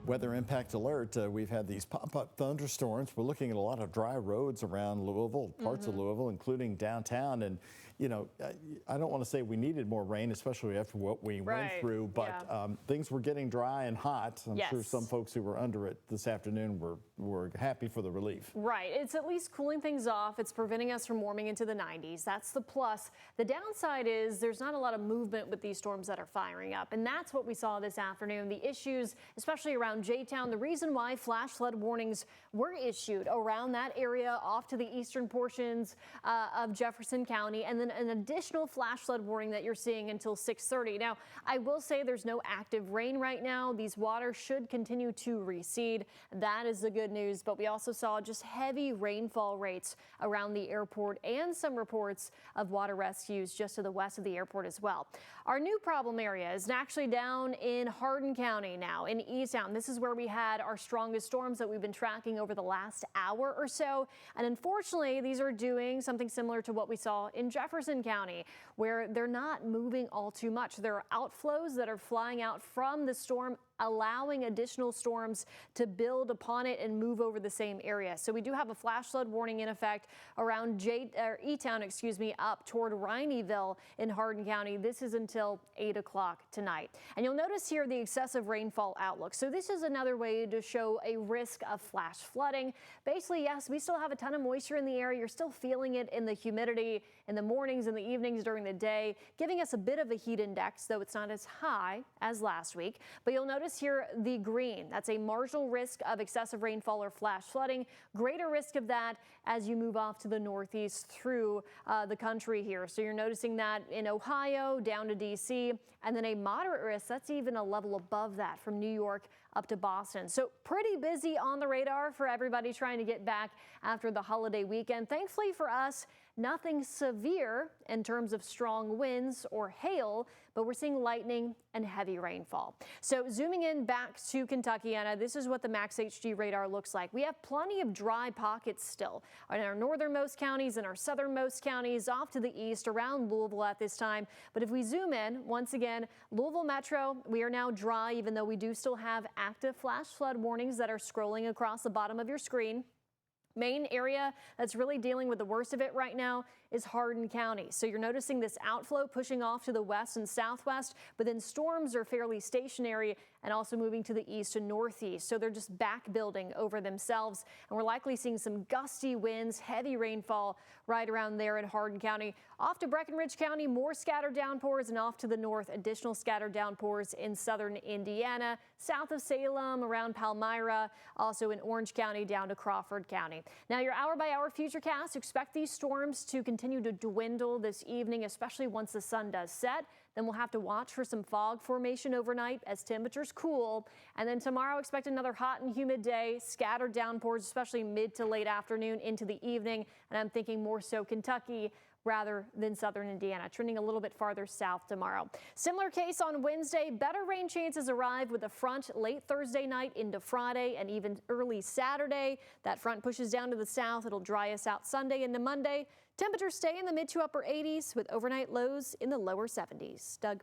Weather impact alert. We've had these pop-up thunderstorms. We're looking at a lot of dry roads around Louisville, parts of Louisville, including downtown. And, you know, I don't want to say we needed more rain, especially after what we went through, but things were getting dry and hot. I'm sure some folks who were under it this afternoon were happy for the relief. Right. It's at least cooling things off. It's preventing us from warming into the 90s. That's the plus. The downside is there's not a lot of movement with these storms that are firing up. And that's what we saw this afternoon. The issues, especially around J-Town, the reason why flash flood warnings were issued around that area off to the eastern portions of Jefferson County, and then an additional flash flood warning that you're seeing until 6:30. Now, I will say there's no active rain right now. These waters should continue to recede. That is the good news. But we also saw just heavy rainfall rates around the airport and some reports of water rescues just to the west of the airport as well. Our new problem area is actually down in Hardin County now, in Easttown. This is where we had our strongest storms that we've been tracking over the last hour or so. And unfortunately, these are doing something similar to what we saw in Jefferson County, where they're not moving all too much. There are outflows that are flying out from the storm, allowing additional storms to build upon it and move over the same area. So we do have a flash flood warning in effect around E-Town, up toward Rineyville in Hardin County. This is until 8 o'clock tonight. And you'll notice here the excessive rainfall outlook. So this is another way to show a risk of flash flooding. Basically, yes, we still have a ton of moisture in the air. You're still feeling it in the humidity in the mornings and the evenings during the day, giving us a bit of a heat index, though it's not as high as last week. But you'll notice here the green, that's a marginal risk of excessive rainfall or flash flooding. Greater risk of that as you move off to the northeast through the country here. So you're noticing that in Ohio down to D.C., and then a moderate risk, that's even a level above that from New York up to Boston. So pretty busy on the radar for everybody trying to get back after the holiday weekend. Thankfully for us, nothing severe in terms of strong winds or hail, but we're seeing lightning and heavy rainfall. So zooming in back to Kentucky, Anna, this is what the Max HG radar looks like. We have plenty of dry pockets still in our northernmost counties and our southernmost counties off to the east around Louisville at this time. But if we zoom in, once again, Louisville Metro, we are now dry, even though we do still have active flash flood warnings that are scrolling across the bottom of your screen. Main area that's really dealing with the worst of it right now is Hardin County. So you're noticing this outflow pushing off to the west and southwest, but then storms are fairly stationary and also moving to the east and northeast. So they're just back building over themselves. And we're likely seeing some gusty winds, heavy rainfall right around there in Hardin County. Off to Breckinridge County, more scattered downpours, and off to the north, additional scattered downpours in southern Indiana, south of Salem, around Palmyra, also in Orange County down to Crawford County. Now your hour-by-hour futurecast, expect these storms to continue to dwindle this evening, especially once the sun does set. Then we'll have to watch for some fog formation overnight as temperatures cool. And then tomorrow, expect another hot and humid day, scattered downpours, especially mid to late afternoon into the evening. And I'm thinking more so Kentucky rather than southern Indiana, trending a little bit farther south tomorrow. Similar case on Wednesday. Better rain chances arrive with a front late Thursday night into Friday and even early Saturday. That front pushes down to the south. It'll dry us out Sunday into Monday. Temperatures stay in the mid to upper 80s with overnight lows in the lower 70s. Doug.